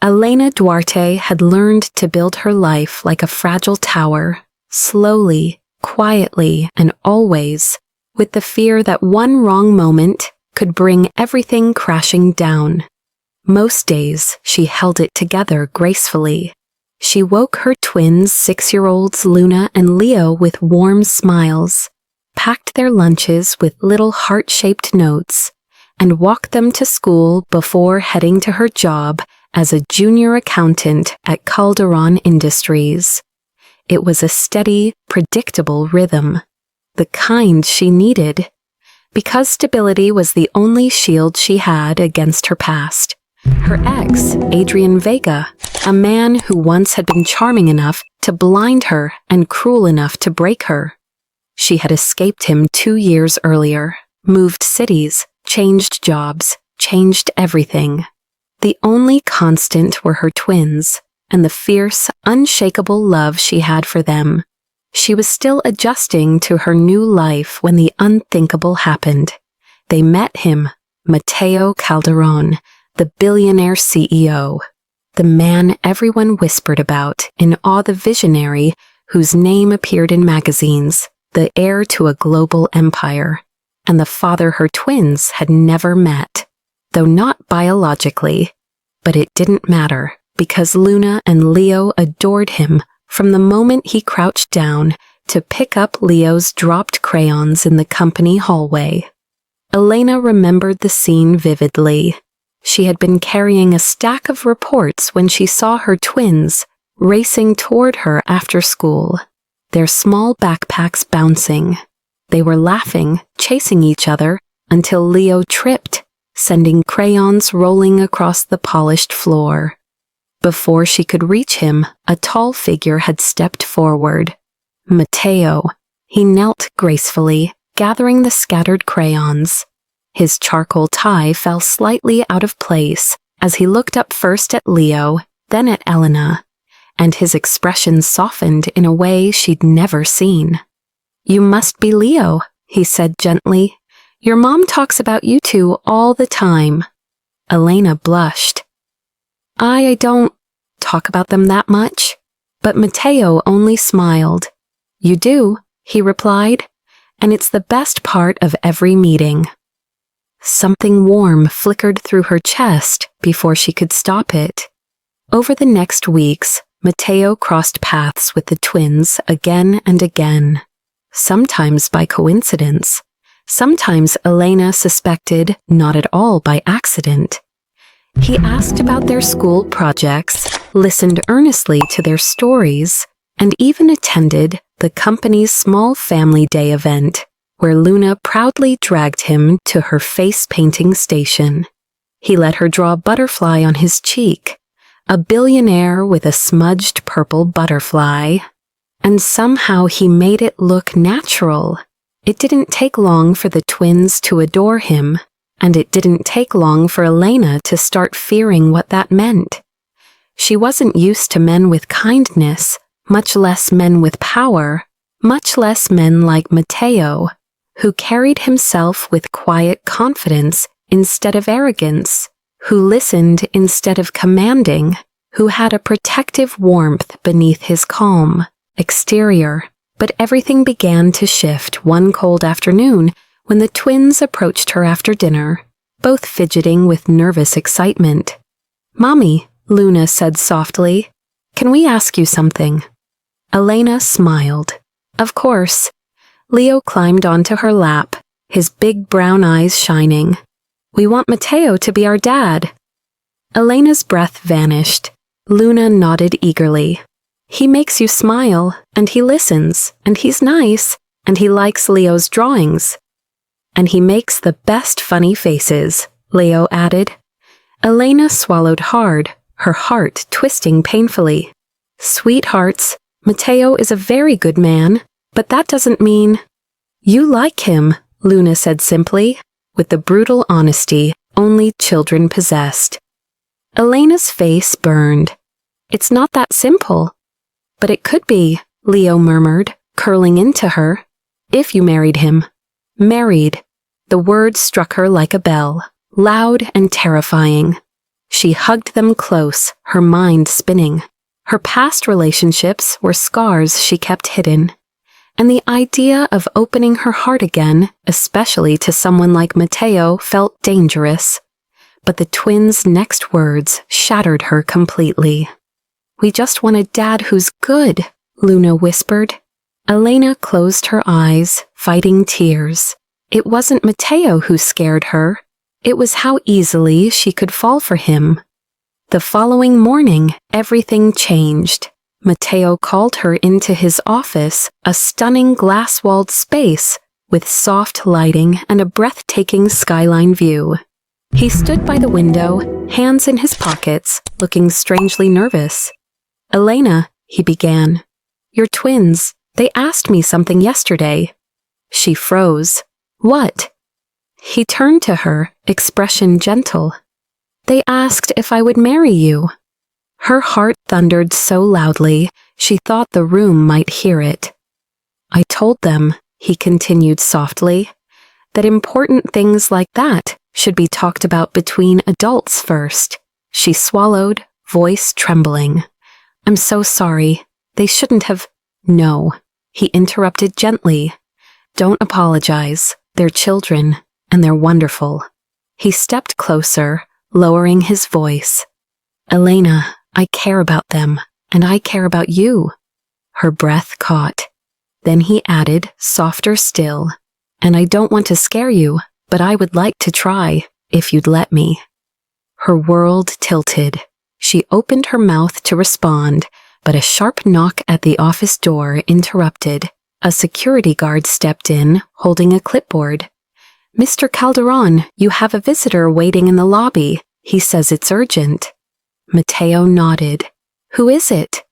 Elena Duarte had learned to build her life like a fragile tower, slowly, quietly, and always, with the fear that one wrong moment could bring everything crashing down. Most days, she held it together gracefully. She woke her twins, 6-year-olds Luna and Leo, with warm smiles, packed their lunches with little heart-shaped notes, and walked them to school before heading to her job as a junior accountant at Calderon Industries. It was a steady, predictable rhythm, the kind she needed, because stability was the only shield she had against her past. Her ex, Adrian Vega, a man who once had been charming enough to blind her and cruel enough to break her. She had escaped him 2 years earlier, moved cities, changed jobs, changed everything. The only constant were her twins, and the fierce, unshakable love she had for them. She was still adjusting to her new life when the unthinkable happened. They met him, Mateo Calderon, the billionaire CEO, the man everyone whispered about, in awe, the visionary whose name appeared in magazines, the heir to a global empire, and the father her twins had never met, though not biologically. But it didn't matter, because Luna and Leo adored him from the moment he crouched down to pick up Leo's dropped crayons in the company hallway. Elena remembered the scene vividly. She had been carrying a stack of reports when she saw her twins racing toward her after school, their small backpacks bouncing. They were laughing, chasing each other, until Leo tripped, sending crayons rolling across the polished floor. Before she could reach him, a tall figure had stepped forward. Mateo. He knelt gracefully, gathering the scattered crayons. His charcoal tie fell slightly out of place as he looked up first at Leo, then at Elena, and his expression softened in a way she'd never seen. "You must be Leo," he said gently. "Your mom talks about you two all the time." Elena blushed. I don't talk about them that much." But Mateo only smiled. "You do," he replied, "and it's the best part of every meeting." Something warm flickered through her chest before she could stop it. Over the next weeks, Mateo crossed paths with the twins again and again, sometimes by coincidence, sometimes Elena suspected not at all by accident. He asked about their school projects, listened earnestly to their stories, and even attended the company's small family day event, where Luna proudly dragged him to her face-painting station. He let her draw a butterfly on his cheek, a billionaire with a smudged purple butterfly, and somehow he made it look natural. It didn't take long for the twins to adore him, and it didn't take long for Elena to start fearing what that meant. She wasn't used to men with kindness, much less men with power, much less men like Mateo, who carried himself with quiet confidence instead of arrogance, who listened instead of commanding, who had a protective warmth beneath his calm exterior. But everything began to shift one cold afternoon when the twins approached her after dinner, both fidgeting with nervous excitement. "Mommy," Luna said softly, "can we ask you something?" Elena smiled. "Of course." Leo climbed onto her lap, his big brown eyes shining. "We want Mateo to be our dad." Elena's breath vanished. Luna nodded eagerly. "He makes you smile, and he listens, and he's nice, and he likes Leo's drawings. And he makes the best funny faces," Leo added. Elena swallowed hard, her heart twisting painfully. "Sweethearts, Mateo is a very good man, but that doesn't mean—" "You like him," Luna said simply, with the brutal honesty only children possessed. Elena's face burned. "It's not that simple." "But it could be," Leo murmured, curling into her. "If you married him." Married. The word struck her like a bell, loud and terrifying. She hugged them close, her mind spinning. Her past relationships were scars she kept hidden. And the idea of opening her heart again, especially to someone like Matteo, felt dangerous. But the twins' next words shattered her completely. "We just want a dad who's good," Luna whispered. Elena closed her eyes, fighting tears. It wasn't Matteo who scared her. It was how easily she could fall for him. The following morning, everything changed. Matteo called her into his office, a stunning glass-walled space with soft lighting and a breathtaking skyline view. He stood by the window, hands in his pockets, looking strangely nervous. "Elena," he began, "you're twins. They asked me something yesterday." She froze. "What?" He turned to her, expression gentle. "They asked if I would marry you." Her heart thundered so loudly, she thought the room might hear it. "I told them," he continued softly, "that important things like that should be talked about between adults first." She swallowed, voice trembling. "I'm so sorry. They shouldn't have—" "No," he interrupted gently. "Don't apologize. They're children, and they're wonderful." He stepped closer, lowering his voice. "Elena, I care about them, and I care about you." Her breath caught. Then he added, softer still, "And I don't want to scare you, but I would like to try, if you'd let me." Her world tilted. She opened her mouth to respond, but a sharp knock at the office door interrupted. A security guard stepped in, holding a clipboard. "Mr. Calderon, you have a visitor waiting in the lobby. He says it's urgent." Matteo nodded. "Who is it?"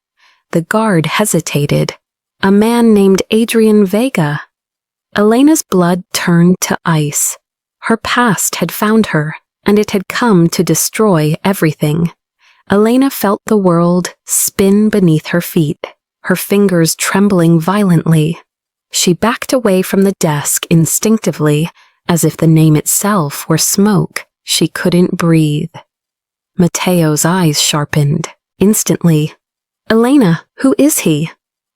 The guard hesitated. "A man named Adrian Vega." Elena's blood turned to ice. Her past had found her, and it had come to destroy everything. Elena felt the world spin beneath her feet, her fingers trembling violently. She backed away from the desk instinctively, as if the name itself were smoke. She couldn't breathe. Matteo's eyes sharpened. Instantly, "Elena, who is he?"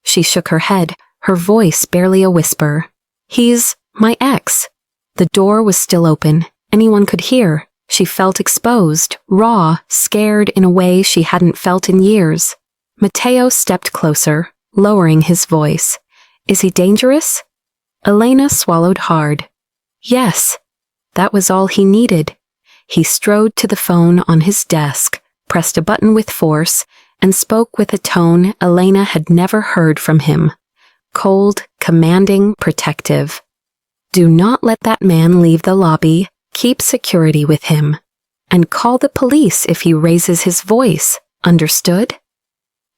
She shook her head, her voice barely a whisper. "He's my ex." The door was still open. Anyone could hear. She felt exposed, raw, scared in a way she hadn't felt in years. Matteo stepped closer, lowering his voice. "Is he dangerous?" Elena swallowed hard. "Yes." That was all he needed. He strode to the phone on his desk, pressed a button with force, and spoke with a tone Elena had never heard from him. Cold, commanding, protective. "Do not let that man leave the lobby. Keep security with him. And call the police if he raises his voice. Understood?"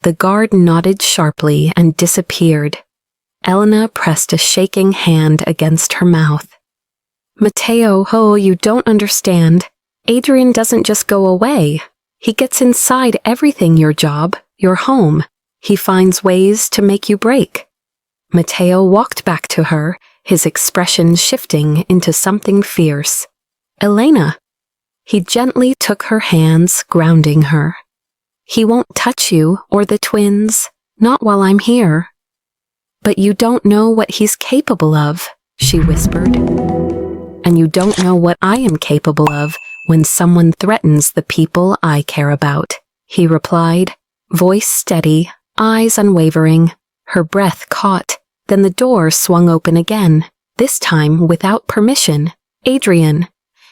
The guard nodded sharply and disappeared. Elena pressed a shaking hand against her mouth. "Matteo, oh, you don't understand. Adrian doesn't just go away. He gets inside everything, your job, your home. He finds ways to make you break." Matteo walked back to her, his expression shifting into something fierce. "Elena." He gently took her hands, grounding her. "He won't touch you or the twins, not while I'm here." "But you don't know what he's capable of," she whispered. "And you don't know what I am capable of when someone threatens the people I care about," he replied, voice steady, eyes unwavering. Her breath caught. Then the door swung open again, this time without permission. "Adrian."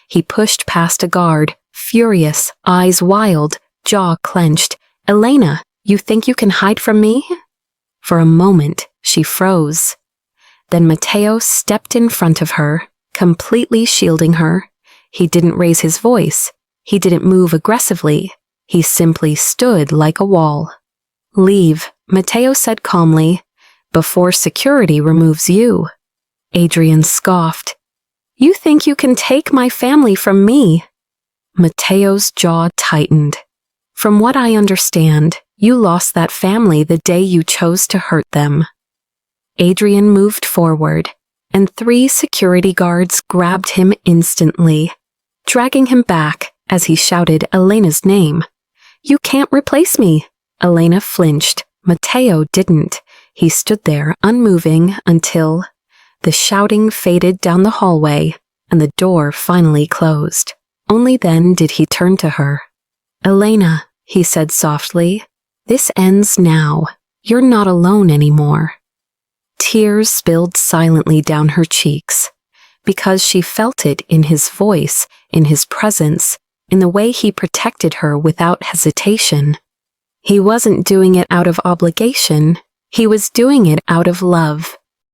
He pushed past a guard, furious, eyes wild, jaw clenched. "Elena, you think you can hide from me?" For a moment, she froze. Then Matteo stepped in front of her, completely shielding her. He didn't raise his voice. He didn't move aggressively. He simply stood like a wall. "Leave," Matteo said calmly, "before security removes you." Adrian scoffed. "You think you can take my family from me?" Matteo's jaw tightened. "From what I understand, you lost that family the day you chose to hurt them." Adrian moved forward, and 3 security guards grabbed him instantly, dragging him back as he shouted Elena's name. "You can't replace me." Elena flinched. Matteo didn't. He stood there, unmoving, until the shouting faded down the hallway and the door finally closed. Only then did he turn to her. "Elena," he said softly, "this ends now. You're not alone anymore." Tears spilled silently down her cheeks, because she felt it in his voice, in his presence, in the way he protected her without hesitation. He wasn't doing it out of obligation. He was doing it out of love.